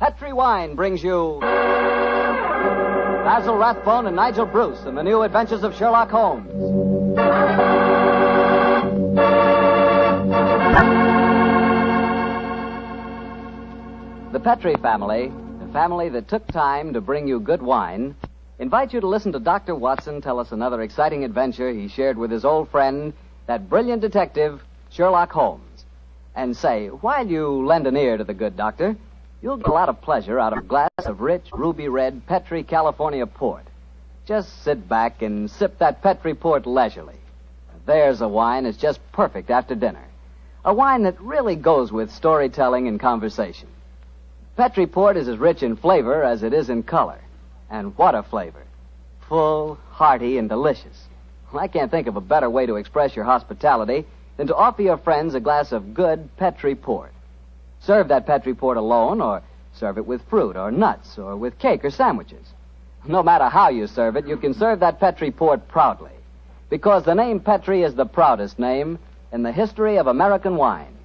Petri Wine brings you Basil Rathbone and Nigel Bruce in the new adventures of Sherlock Holmes. The Petri family, the family that took time to bring you good wine, invite you to listen to Dr. Watson tell us another exciting adventure he shared with his old friend, that brilliant detective, Sherlock Holmes. And say, while you lend an ear to the good doctor, you'll get a lot of pleasure out of a glass of rich, ruby-red Petri California port. Just sit back and sip that Petri port leisurely. There's a wine that's just perfect after dinner. A wine that really goes with storytelling and conversation. Petri port is as rich in flavor as it is in color. And what a flavor. Full, hearty, and delicious. Well, I can't think of a better way to express your hospitality than to offer your friends a glass of good Petri port. Serve that Petri port alone, or serve it with fruit or nuts, or with cake or sandwiches. No matter how you serve it, you can serve that Petri port proudly. Because the name Petri is the proudest name in the history of American wine.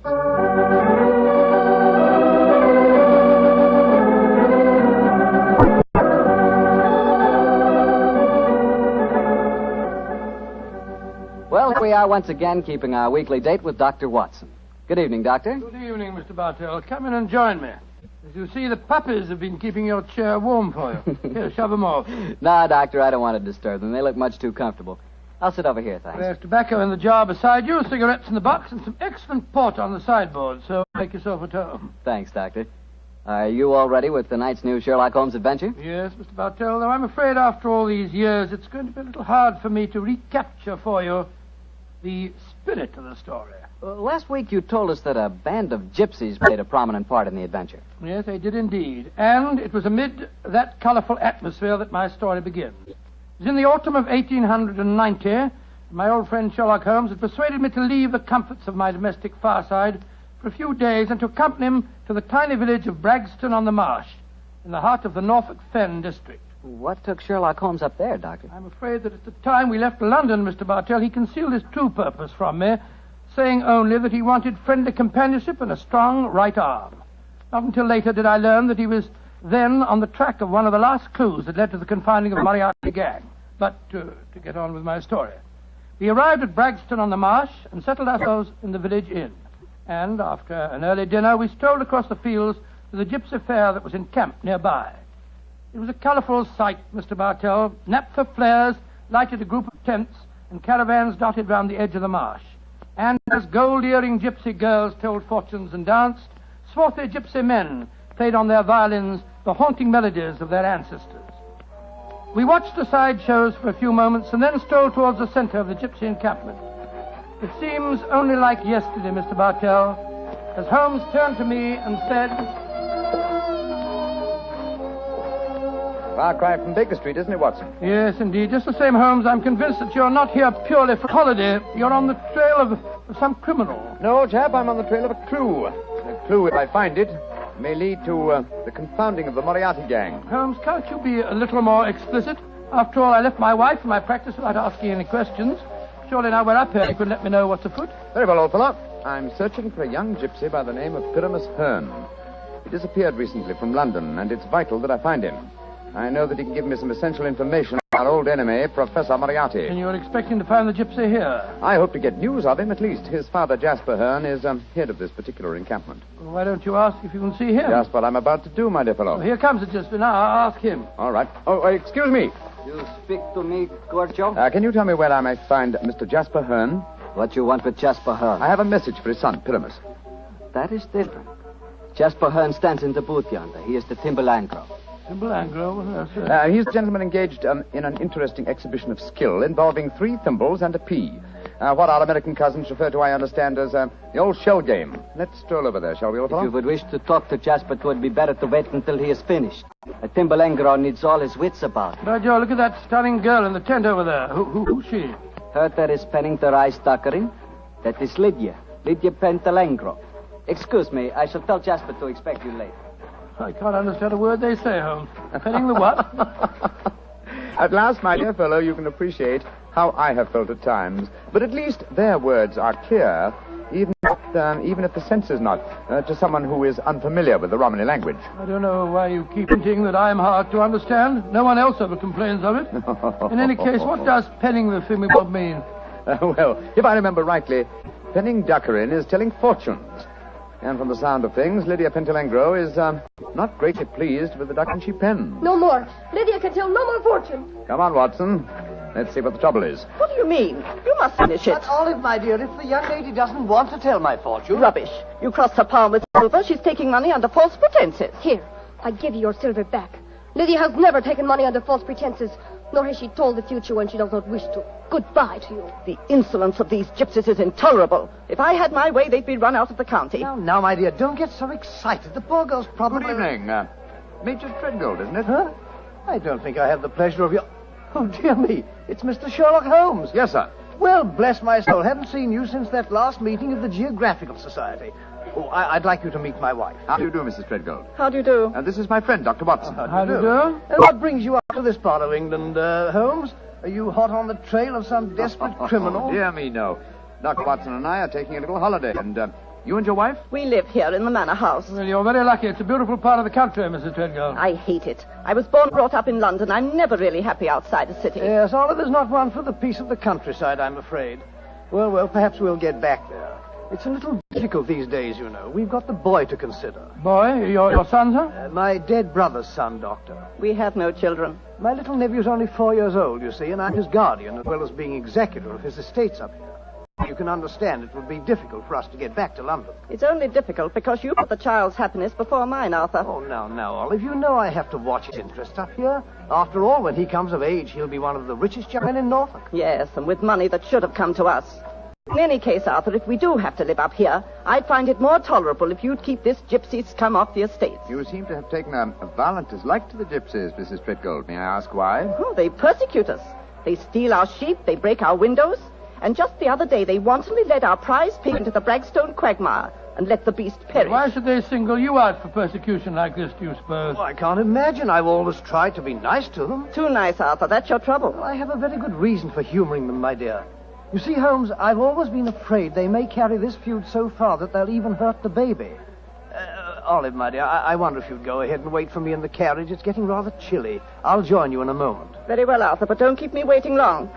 Well, here we are once again, keeping our weekly date with Dr. Watson. Good evening, Doctor. Good evening, Mr. Bartell. Come in and join me. As you see, the puppies have been keeping your chair warm for you. Here, shove them off. No, Doctor, I don't want to disturb them. They look much too comfortable. I'll sit over here, thanks. There's tobacco in the jar beside you, cigarettes in the box, and some excellent port on the sideboard, so make yourself at home. Thanks, Doctor. Are you all ready with tonight's new Sherlock Holmes adventure? Yes, Mr. Bartell, though I'm afraid after all these years, it's going to be a little hard for me to recapture for you the spirit of the story. Last week you told us that a band of gypsies played a prominent part in the adventure. Yes, they did indeed. And it was amid that colorful atmosphere that my story begins. It was in the autumn of 1890. My old friend Sherlock Holmes had persuaded me to leave the comforts of my domestic fireside for a few days and to accompany him to the tiny village of Bragston-on-the-Marsh in the heart of the Norfolk Fen district. What took Sherlock Holmes up there, Doctor? I'm afraid that at the time we left London, Mr. Bartell, he concealed his true purpose from me, saying only that he wanted friendly companionship and a strong right arm. Not until later did I learn that he was then on the track of one of the last clues that led to the confining of the Moriarty gang. But to get on with my story. We arrived at Bragston-on-the-Marsh and settled ourselves in the village inn. And after an early dinner, we strolled across the fields to the gypsy fair that was encamped nearby. It was a colorful sight, Mr. Bartell. Naphtha flares lighted a group of tents and caravans dotted round the edge of the marsh. And as gold-earring gypsy girls told fortunes and danced, swarthy gypsy men played on their violins the haunting melodies of their ancestors. We watched the side shows for a few moments and then strolled towards the center of the gypsy encampment. It seems only like yesterday, Mr. Bartell, as Holmes turned to me and said... Far cry from Baker Street, isn't it, Watson? Yes, indeed. Just the same, Holmes, I'm convinced that you're not here purely for holiday. You're on the trail of some criminal. No, chap, I'm on the trail of a clue. A clue, if I find it, may lead to the confounding of the Moriarty gang. Holmes, can't you be a little more explicit? After all, I left my wife and my practice without asking any questions. Surely now we're up here, you could let me know what's afoot. Very well, old fellow. I'm searching for a young gypsy by the name of Pyramus Hearn. He disappeared recently from London, and it's vital that I find him. I know that he can give me some essential information about our old enemy, Professor Moriarty. And you're expecting to find the gypsy here? I hope to get news of him, at least. His father, Jasper Hearn, is head of this particular encampment. Well, why don't you ask if you can see him? Just what I'm about to do, my dear fellow. Well, here comes the gypsy. Now, I'll ask him. All right. Oh, excuse me. You speak to me, Gorgio? Can you tell me where I may find Mr. Jasper Hearn? What you want with Jasper Hearn? I have a message for his son, Pyramus. That is different. Jasper Hearn stands in the booth yonder. He is the Timberlangro. Timberlangro? He's a gentleman engaged in an interesting exhibition of skill involving 3 thimbles and a pea. What our American cousins refer to, I understand, as the old shell game. Let's stroll over there, shall we, old fellow? If you would wish to talk to Jasper, it would be better to wait until he is finished. A Timberlangro needs all his wits about. By Joe, look at that stunning girl in the tent over there. Who's she? Her that is penning the rice tuckering. That is Lydia Pentalangro. Excuse me, I shall tell Jasper to expect you later. I can't understand a word they say, Holmes. Penning the what? At last, my dear fellow, you can appreciate how I have felt at times. But at least their words are clear, even even if the sense is not, to someone who is unfamiliar with the Romany language. I don't know why you keep hinting that I'm hard to understand. No one else ever complains of it. In any case, what does penning the thingamabob mean? Well, if I remember rightly, penning duckerin is telling fortunes. And from the sound of things, Lydia Pentelengro is not greatly pleased with the ducking she pens. No more. Lydia can tell no more fortune. Come on, Watson. Let's see what the trouble is. What do you mean? You must finish it. But, Olive, my dear, if the young lady doesn't want to tell my fortune... Rubbish. You crossed her palm with silver. She's taking money under false pretenses. Here, I give you your silver back. Lydia has never taken money under false pretenses, nor has she told the future when she does not wish to. Goodbye to you. The insolence of these gypsies is intolerable. If I had my way, they'd be run out of the county. Now, my dear, don't get so excited. The poor girl's probably... Good evening. Major Treadgold, isn't it? Huh? I don't think I have the pleasure of your... Oh, dear me. It's Mr. Sherlock Holmes. Yes, sir. Well, bless my soul. Haven't seen you since that last meeting of the Geographical Society. Oh, I'd like you to meet my wife. How do you do, Mrs. Treadgold? How do you do? This is my friend, Dr. Watson. How do you do? What brings you up to this part of England, Holmes? Are you hot on the trail of some desperate criminal? Oh, dear me, no. Dr. Watson and I are taking a little holiday, and you and your wife? We live here in the manor house. Well, you're very lucky. It's a beautiful part of the country, Mrs. Treadgold. I hate it. I was born and brought up in London. I'm never really happy outside the city. Yes, Olive is not one for the peace of the countryside, I'm afraid. Well, perhaps we'll get back there. It's a little difficult these days, you know. We've got the boy to consider. Boy? Your son, sir? My dead brother's son, Doctor. We have no children. My little nephew's only 4 years old, you see, and I'm his guardian as well as being executor of his estates up here. You can understand it would be difficult for us to get back to London. It's only difficult because you put the child's happiness before mine, Arthur. Oh, now, Olive, you know I have to watch his interests up here. After all, when he comes of age, he'll be one of the richest young men in Norfolk. Yes, and with money that should have come to us. In any case, Arthur, if we do have to live up here, I'd find it more tolerable if you'd keep this gypsy scum off the estates. You seem to have taken a violent dislike to the gypsies, Mrs. Treadgold. May I ask why? Oh, they persecute us. They steal our sheep, they break our windows, and just the other day they wantonly led our prize pig into the Bragstone quagmire and let the beast perish. Why should they single you out for persecution like this, do you suppose? Oh, I can't imagine. I've always tried to be nice to them. Too nice, Arthur. That's your trouble. Well, I have a very good reason for humoring them, my dear. You see, Holmes, I've always been afraid they may carry this feud so far that they'll even hurt the baby. Olive, my dear, I wonder if you'd go ahead and wait for me in the carriage. It's getting rather chilly. I'll join you in a moment. Very well, Arthur, but don't keep me waiting long.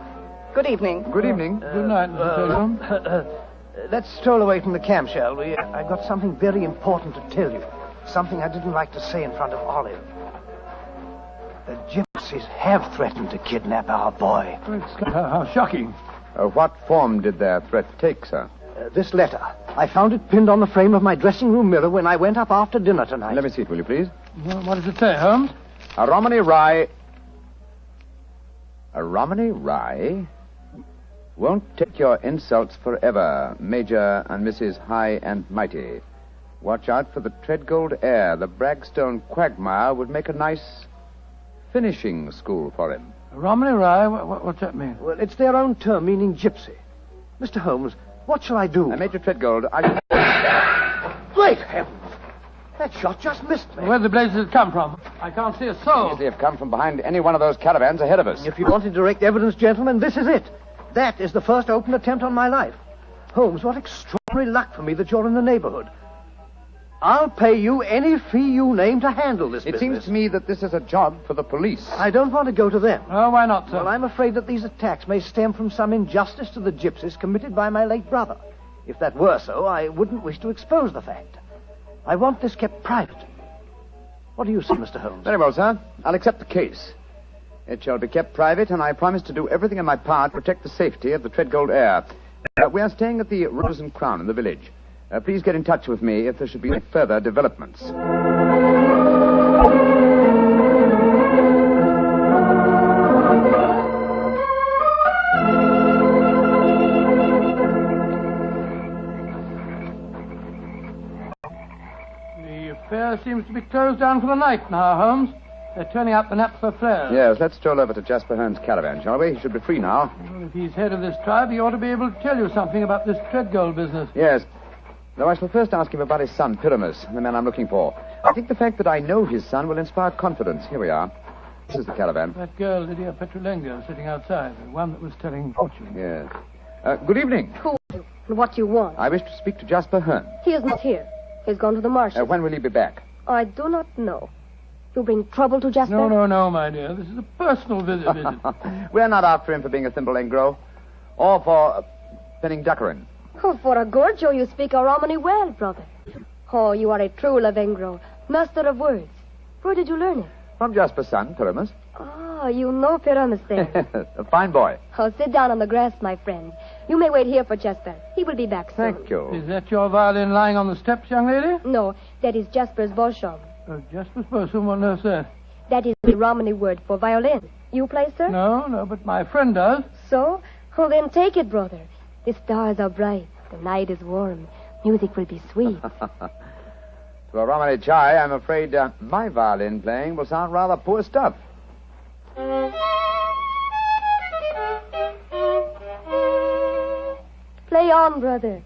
Good evening. Good evening. Good night, Mr. Treadgold. Let's stroll away from the camp, shall we? I've got something very important to tell you. Something I didn't like to say in front of Olive. The gypsies have threatened to kidnap our boy. How shocking. What form did their threat take, sir? This letter. I found it pinned on the frame of my dressing room mirror when I went up after dinner tonight. Let me see it, will you, please? Well, what does it say, Holmes? A Romany rye... A Romany rye? Won't take your insults forever, Major and Mrs. High and Mighty. Watch out for the Treadgold heir. The Bragstone quagmire would make a nice finishing school for him. Romany Rye? What's that mean? Well, it's their own term, meaning gypsy. Mr. Holmes, what shall I do? Major Treadgold, Great heavens! That shot just missed me. Where the blazes have come from? I can't see a soul. Easily have come from behind any one of those caravans ahead of us. If you wanted direct evidence, gentlemen, this is it. That is the first open attempt on my life. Holmes, what extraordinary luck for me that you're in the neighborhood. I'll pay you any fee you name to handle this business. It seems to me that this is a job for the police. I don't want to go to them. Oh, why not, sir? Well, I'm afraid that these attacks may stem from some injustice to the gypsies committed by my late brother. If that were so, I wouldn't wish to expose the fact. I want this kept private. What do you say, Mr. Holmes? Very well, sir. I'll accept the case. It shall be kept private, and I promise to do everything in my power to protect the safety of the Treadgold heir. We are staying at the Rose and Crown in the village. Please get in touch with me if there should be any further developments. The affair seems to be closed down for the night now, Holmes. They're turning out the naphtha flares. Yes, let's stroll over to Jasper Hearn's caravan, shall we? He should be free now. Well, if he's head of this tribe, he ought to be able to tell you something about this Treadgold business. Yes. Though I shall first ask him about his son, Pyramus, the man I'm looking for. I think the fact that I know his son will inspire confidence. Here we are. This is the caravan. That girl, Lydia Petrulengo, sitting outside, the one that was telling fortune. Yes. Good evening. Who And what you want? I wish to speak to Jasper Hearn. He is not here. He's gone to the marshes. When will he be back? I do not know. You bring trouble to Jasper? No, my dear. This is a personal visit. We're not after him for being a thimble engro. Or for penning duckerin. Oh, for a Gorgio, you speak a Romany well, brother. Oh, you are a true Lavengro, master of words. Where did you learn it? From Jasper's son, Pyramus. Oh, you know Pyramus then. A fine boy. Oh, sit down on the grass, my friend. You may wait here for Jasper. He will be back soon. Thank you. Is that your violin lying on the steps, young lady? No, that is Jasper's Boschum. Jasper's Boschum, what on earth's that? That is the Romany word for violin. You play, sir? No, but my friend does. So? Oh, then take it, brother. The stars are bright. The night is warm. Music will be sweet. To a Romany chai, I'm afraid my violin playing will sound rather poor stuff. Play on, brother.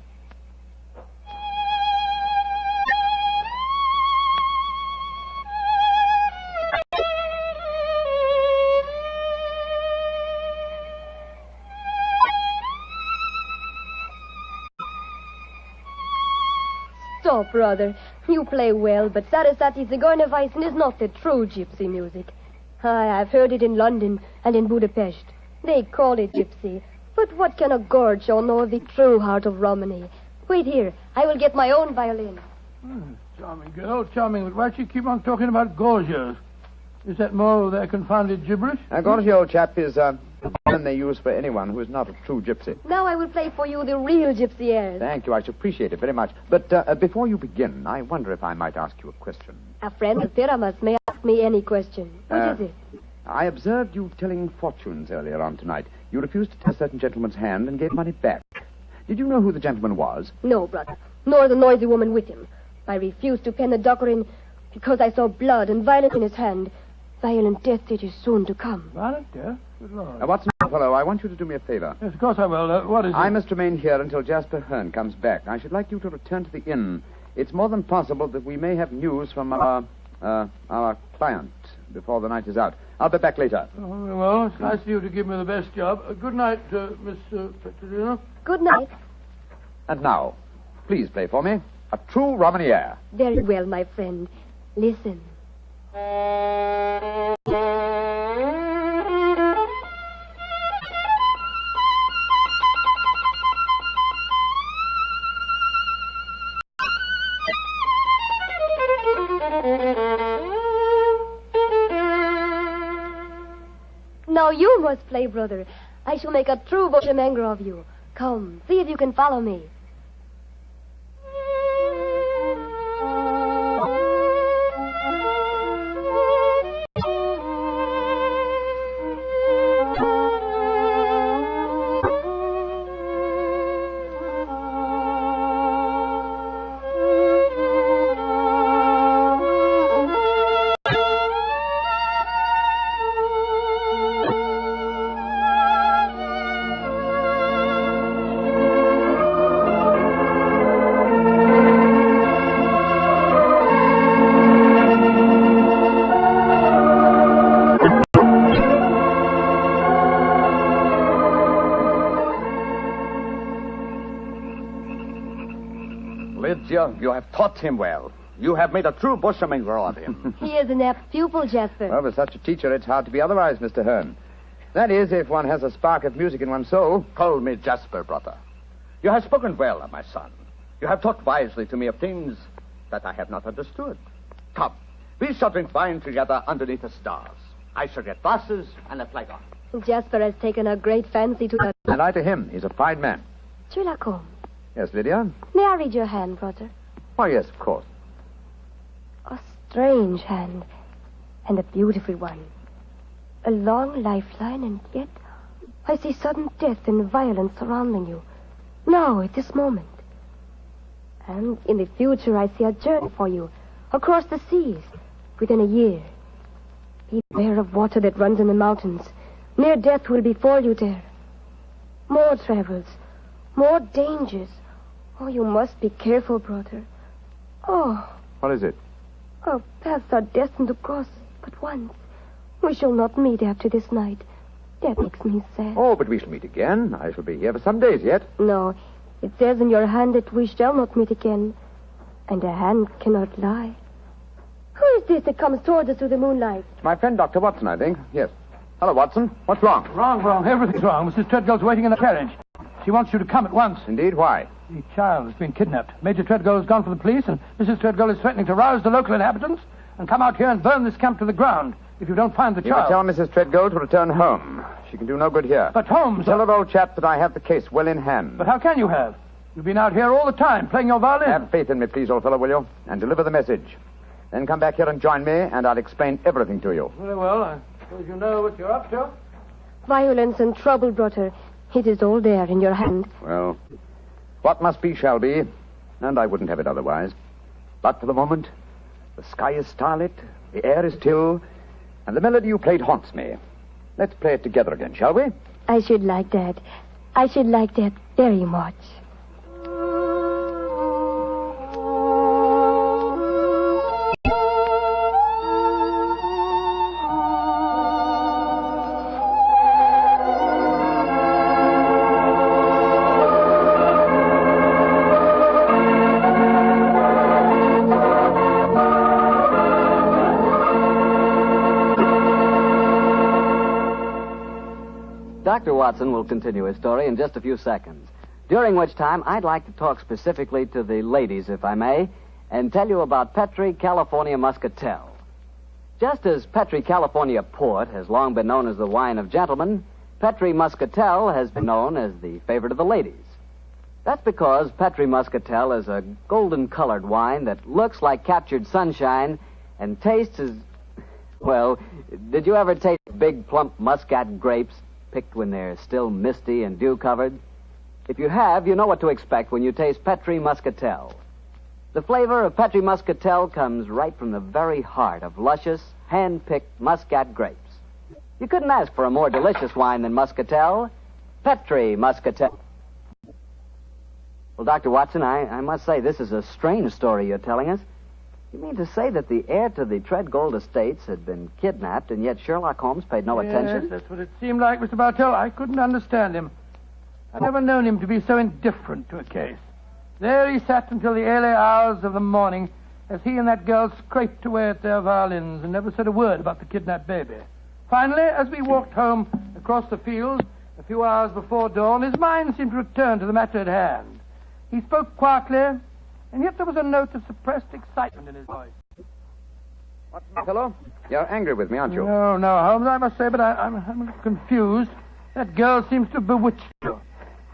Stop, brother. You play well, but Sarasate Zigeunerweisen is not the true gypsy music. I've heard it in London and in Budapest. They call it gypsy. But what can a Gorgio know of the true heart of Romany? Wait here. I will get my own violin. Charming girl, charming. But why do you keep on talking about Gorgios? Is that more of their confounded gibberish? Gorgio, old chap, is a violin they use for anyone who is not a true gypsy. Now I will play for you the real gypsy airs. Thank you. I should appreciate it very much. But before you begin, I wonder if I might ask you a question. A friend of Pyramus may ask me any question. What is it? I observed you telling fortunes earlier on tonight. You refused to take a certain gentleman's hand and gave money back. Did you know who the gentleman was? No, brother. Nor the noisy woman with him. I refused to pen the duckerin because I saw blood and violence in his hand. Violent death it is soon to come. Violent death? Good Lord. Watson, fellow, I want you to do me a favor. Yes, of course I will. What is it? I must remain here until Jasper Hearn comes back. I should like you to return to the inn. It's more than possible that we may have news from our client before the night is out. I'll be back later. Oh, well, it's nice of you to give me the best job. Good night, Miss Petronina. Good night. And now, please play for me a true Romany air. Very well, my friend. Listen. Now you must play, brother. I shall make a true Boschemengro of you. Come, see if you can follow me. You have taught him well. You have made a true Boschemengro of him. He is an apt pupil, Jasper. Well, with such a teacher, it's hard to be otherwise, Mr. Hearn. That is, if one has a spark of music in one's soul. Call me Jasper, brother. You have spoken well of my son. You have talked wisely to me of things that I have not understood. Come, we shall drink wine together underneath the stars. I shall get glasses and a flagon. Jasper has taken a great fancy to... And I to him. He's a fine man. Sherlock Holmes, Yes, Lydia? may I read your hand, brother? Why, yes, of course. A strange hand, and a beautiful one. A long lifeline, and yet I see sudden death and violence surrounding you. Now, at this moment. And in the future, I see a journey for you, across the seas, within a year. Beware of water that runs in the mountains. Near death will befall you there. More travels, more dangers. Oh, you must be careful, brother. Oh, What is it? our paths are destined to cross but once. We shall not meet after this night. That makes me sad. Oh, but we shall meet again. I shall be here for some days yet. No, It says in your hand that we shall not meet again. And a hand cannot lie. Who is this that comes toward us through the moonlight? It's my friend, Dr. Watson, I think. Yes. Hello, Watson. What's wrong? Wrong. Everything's wrong. Mrs. Treadgold's waiting in the carriage. She wants you to come at once. Indeed, why? The child has been kidnapped. Major Treadgold has gone for the police, and Mrs. Treadgold is threatening to rouse the local inhabitants and come out here and burn this camp to the ground if you don't find the You will child. tell Mrs. Treadgold to return home. She can do no good here. But Holmes... Tell her, old chap, that I have the case well in hand. But how can you have? You've been out here all the time playing your violin. Have faith in me, please, old fellow, will you? And deliver the message. Then come back here and join me, and I'll explain everything to you. Very well. I suppose you know what you're up to. Violence and trouble, brother. It is all there in your hand. Well, what must be shall be, and I wouldn't have it otherwise. But for the moment, the sky is starlit, the air is still, and the melody you played haunts me. Let's play it together again, shall we? I should like that. I should like that very much. Dr. Watson will continue his story in just a few seconds, during which time I'd like to talk specifically to the ladies, if I may, and tell you about Petri California Muscatel. Just as Petri California Port has long been known as the wine of gentlemen, Petri Muscatel has been known as the favorite of the ladies. That's because Petri Muscatel is a golden-colored wine that looks like captured sunshine and tastes as... Well, did you ever taste big, plump muscat grapes picked when they're still misty and dew-covered? If you have, you know what to expect when you taste Petri Muscatel. The flavor of Petri Muscatel comes right from the very heart of luscious, hand-picked muscat grapes. You couldn't ask for a more delicious wine than Muscatel. Petri Muscatel. Well, Dr. Watson, I must say this is a strange story you're telling us. You mean to say that the heir to the Treadgold estates had been kidnapped, and yet Sherlock Holmes paid no attention? Yes, that's what it seemed like, Mr. Bartell. I couldn't understand him. I'd never known him to be so indifferent to a case. There he sat until the early hours of the morning as he and that girl scraped away at their violins and never said a word about the kidnapped baby. Finally, as we walked home across the fields a few hours before dawn, his mind seemed to return to the matter at hand. He spoke quietly, and yet there was a note of suppressed excitement in his voice. What's the fellow? You're angry with me, aren't you? No, Holmes, I must say, but I'm a little confused. That girl seems to have bewitched you.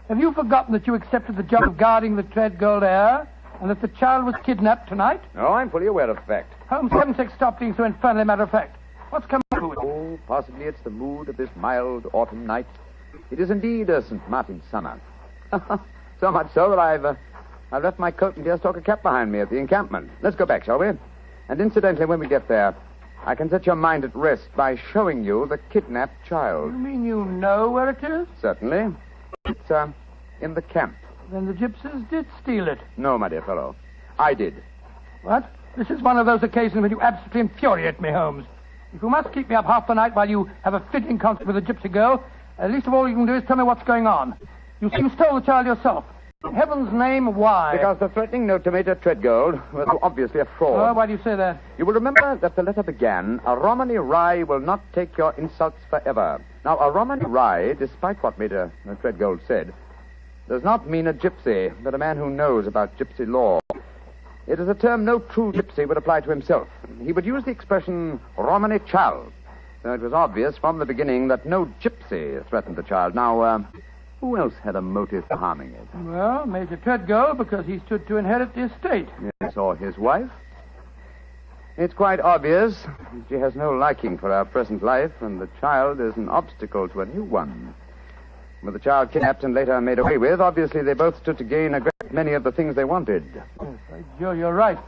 Have you forgotten that you accepted the job of guarding the Treadgold heir, and that the child was kidnapped tonight? No, I'm fully aware of the fact. Holmes, for heaven's sake, stop being so infernally matter-of-fact. What's come over it? Oh, possibly it's the mood of this mild autumn night. It is indeed a St. Martin's summer. So much so that I've left my coat and deerstalker cap behind me at the encampment. Let's go back, shall we? And incidentally, when we get there, I can set your mind at rest by showing you the kidnapped child. You mean you know where it is? Certainly. It's, in the camp. Then the gypsies did steal it. No, my dear fellow. I did. What? This is one of those occasions when you absolutely infuriate me, Holmes. If you must keep me up half the night while you have a fitting concert with a gypsy girl, least of all you can do is tell me what's going on. You stole the child yourself. In heaven's name, why? Because the threatening note to Major Treadgold was obviously a fraud. Oh, why do you say that? You will remember that the letter began, "A Romany Rye will not take your insults forever." Now, a Romany Rye, despite what Major Treadgold said, does not mean a gypsy, but a man who knows about gypsy law. It is a term no true gypsy would apply to himself. He would use the expression Romany child. So it was obvious from the beginning that no gypsy threatened the child. Now, who else had a motive for harming it? Well, Major Treadgold, because he stood to inherit the estate. Yes, or his wife. It's quite obvious. She has no liking for our present life, and the child is an obstacle to a new one. With the child kidnapped and later made away with, obviously they both stood to gain a great many of the things they wanted. Yes, by Joe, you're right.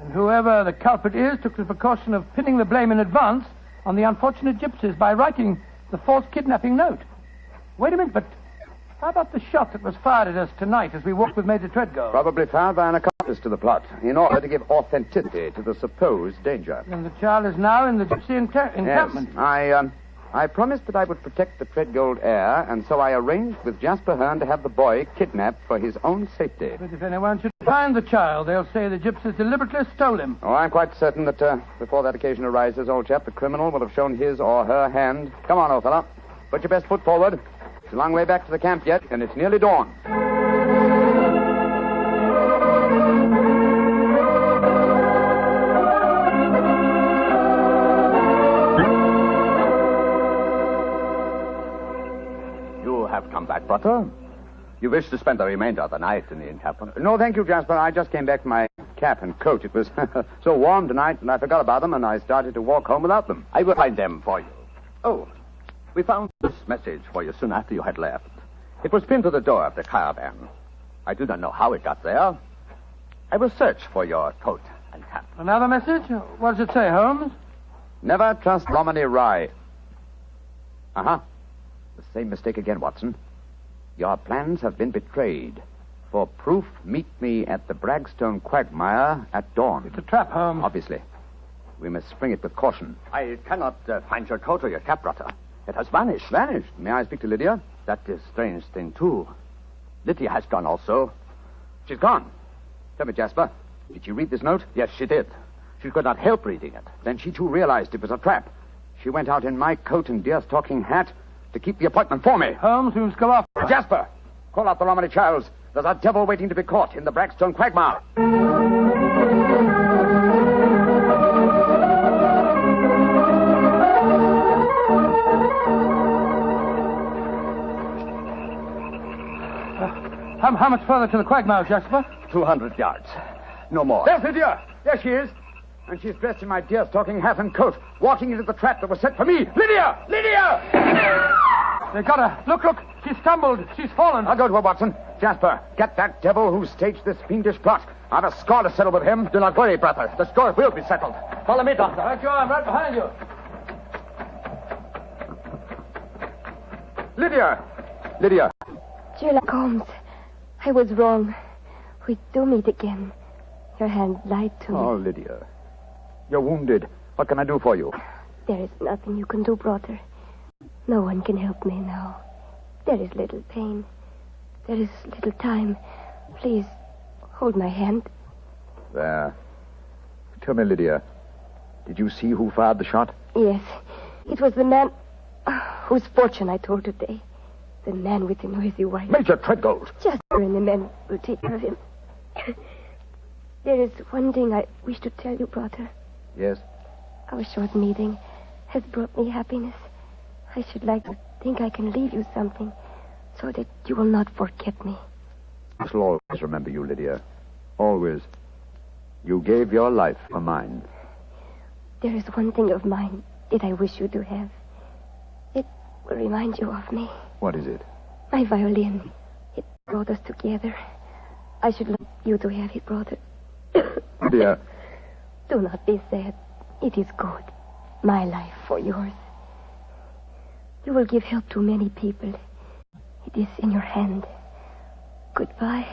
And whoever the culprit is took the precaution of pinning the blame in advance on the unfortunate gypsies by writing the false kidnapping note. Wait a minute, but how about the shot that was fired at us tonight as we walked with Major Treadgold? Probably fired by an accomplice to the plot, in order to give authenticity to the supposed danger. And the child is now in the gypsy encampment. Yes, I promised that I would protect the Treadgold heir, and so I arranged with Jasper Hearn to have the boy kidnapped for his own safety. But if anyone should find the child, they'll say the gypsies deliberately stole him. Oh, I'm quite certain that before that occasion arises, old chap, the criminal will have shown his or her hand. Come on, old fellow. Put your best foot forward. It's a long way back to the camp yet, and it's nearly dawn. Come back, brother. You wish to spend the remainder of the night in the encampment? No, thank you, Jasper. I just came back for my cap and coat. It was so warm tonight, and I forgot about them, and I started to walk home without them. I will find them for you. Oh, we found this message for you soon after you had left. It was pinned to the door of the caravan. I do not know how it got there. I will search for your coat and cap. Another message? What does it say, Holmes? Never trust Romany Rye. Uh-huh. The same mistake again, Watson. Your plans have been betrayed. For proof, meet me at the Bragstone quagmire at dawn. It's a trap, Holmes. Obviously. We must spring it with caution. I cannot find your coat or your cap, brother. It has vanished. Vanished? May I speak to Lydia? That is a strange thing, too. Lydia has gone also. She's gone. Tell me, Jasper, did she read this note? Yes, she did. She could not help reading it. Then she, too, realized it was a trap. She went out in my coat and deerstalking hat to keep the appointment for me. Holmes, we must go off. Jasper, call out the Romany Childs. There's a devil waiting to be caught in the Bragstone quagmire. How much further to the quagmire, Jasper? 200 yards. No more. There's Lydia. There she is. And she's dressed in my deerstalking hat and coat, walking into the trap that was set for me. Lydia! Lydia! They got her. Look. She stumbled. She's fallen. I'll go to her, Watson. Jasper, get that devil who staged this fiendish plot. I've a score to settle with him. Do not worry, brother. The score will be settled. Follow me, doctor. Right you are. I'm right behind you. Lydia. Sherlock Holmes, I was wrong. We do meet again. Your hand lied to me. Oh, Lydia. You're wounded. What can I do for you? There is nothing you can do, brother. No one can help me now. There is little pain. There is little time. Please, hold my hand. There. Tell me, Lydia, did you see who fired the shot? Yes. It was the man whose fortune I told today. The man with the noisy wife. Major Treadgold. Jasper and the men will take care of him. There is one thing I wish to tell you, brother. Yes? Our short meeting has brought me happiness. I should like to think I can leave you something so that you will not forget me. I shall always remember you, Lydia. Always. You gave your life for mine. There is one thing of mine that I wish you to have. It will remind you of me. What is it? My violin. It brought us together. I should like you to have it, brother. Lydia. Do not be sad. It is good. My life for yours. You will give help to many people. It is in your hand. Goodbye.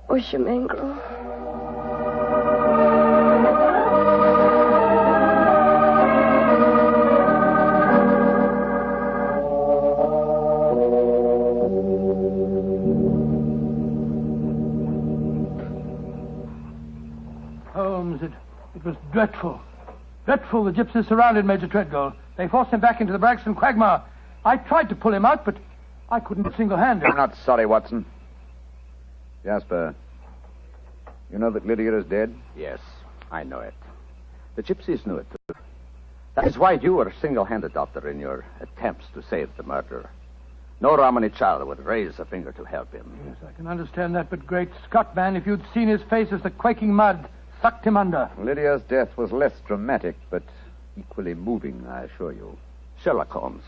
Oshamangro. Holmes, it was dreadful. Dreadful. The gypsies surrounded Major Treadgold. They forced him back into the Bragstone quagmire. I tried to pull him out, but I couldn't single-handed. I'm not sorry, Watson. Jasper, you know that Lydia is dead? Yes, I know it. The gypsies knew it, too. That is why you were single-handed, Doctor, in your attempts to save the murderer. No Romany child would raise a finger to help him. Yes, I can understand that, but great Scott, man, if you'd seen his face as the quaking mud sucked him under. Lydia's death was less dramatic, but equally moving, I assure you. Sherlock Holmes,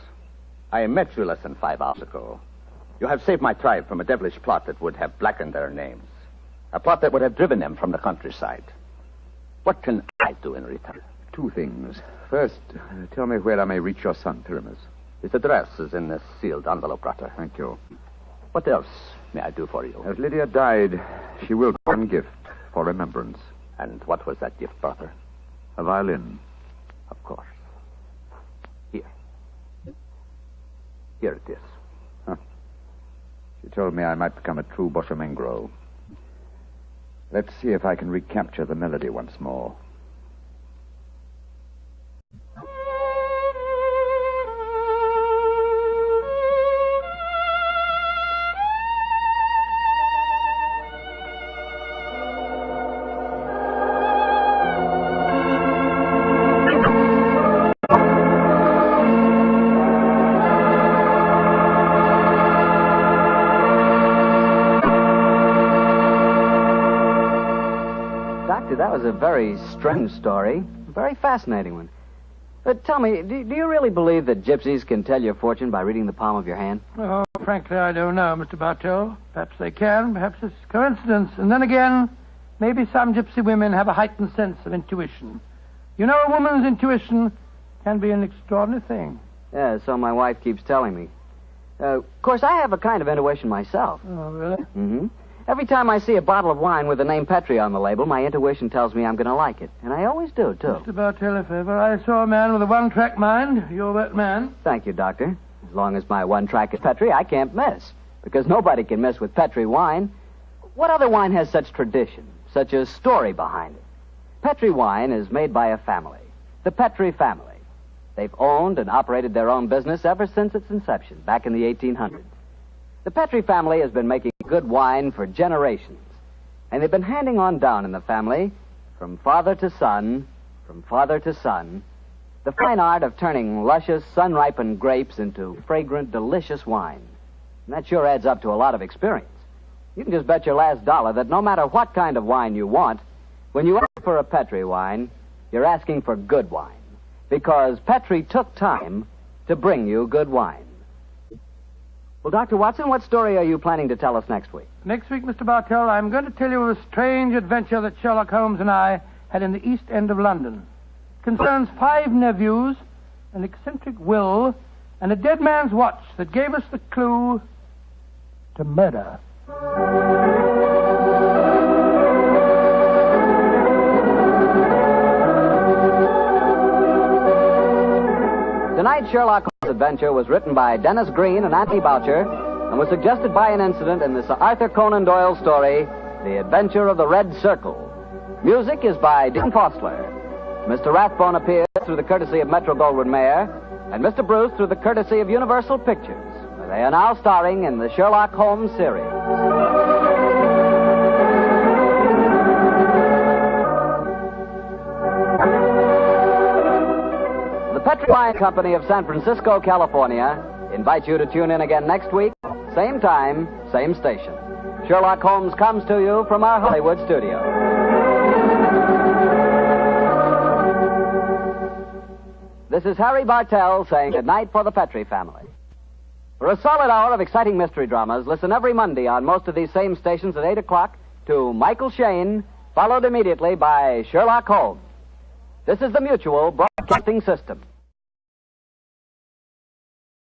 I met you less than 5 hours ago. You have saved my tribe from a devilish plot that would have blackened their names. A plot that would have driven them from the countryside. What can I do in return? 2 things. First, tell me where I may reach your son, Pyramus. His address is in this sealed envelope, brother. Thank you. What else may I do for you? As Lydia died, she will get one gift for remembrance. And what was that gift, brother? A violin. Of course. Here it is. She told me I might become a true Boshamengro. Let's see if I can recapture the melody once more. Doctor, that was a very strange story. A very fascinating one. But tell me, do you really believe that gypsies can tell your fortune by reading the palm of your hand? Oh, frankly, I don't know, Mr. Bartell. Perhaps they can. Perhaps it's coincidence. And then again, maybe some gypsy women have a heightened sense of intuition. You know, a woman's intuition can be an extraordinary thing. Yeah, so my wife keeps telling me. Of course, I have a kind of intuition myself. Oh, really? Mm-hmm. Every time I see a bottle of wine with the name Petri on the label, my intuition tells me I'm going to like it. And I always do, too. Mr. Bartell, if ever I saw a man with a one-track mind, you're that man. Thank you, Doctor. As long as my one track is Petri, I can't miss. Because nobody can miss with Petri wine. What other wine has such tradition, such a story behind it? Petri wine is made by a family, the Petri family. They've owned and operated their own business ever since its inception, back in the 1800s. The Petri family has been making good wine for generations, and they've been handing on down in the family, from father to son, the fine art of turning luscious, sun-ripened grapes into fragrant, delicious wine. And that sure adds up to a lot of experience. You can just bet your last dollar that no matter what kind of wine you want, when you ask for a Petri wine, you're asking for good wine, because Petri took time to bring you good wine. Well, Dr. Watson, what story are you planning to tell us next week? Next week, Mr. Bartell, I'm going to tell you of a strange adventure that Sherlock Holmes and I had in the East End of London. It concerns 5 nephews, an eccentric will, and a dead man's watch that gave us the clue to murder. Tonight's Sherlock Holmes adventure was written by Dennis Green and Anthony Boucher and was suggested by an incident in the Sir Arthur Conan Doyle story, The Adventure of the Red Circle. Music is by Dean Fostler. Mr. Rathbone appears through the courtesy of Metro-Goldwyn-Mayer, and Mr. Bruce through the courtesy of Universal Pictures. They are now starring in the Sherlock Holmes series. The Petri Wine Company of San Francisco, California, invites you to tune in again next week, same time, same station. Sherlock Holmes comes to you from our Hollywood studio. This is Harry Bartell saying goodnight for the Petri family. For a solid hour of exciting mystery dramas, listen every Monday on most of these same stations at 8 o'clock to Michael Shayne, followed immediately by Sherlock Holmes. This is the Mutual Broadcasting System.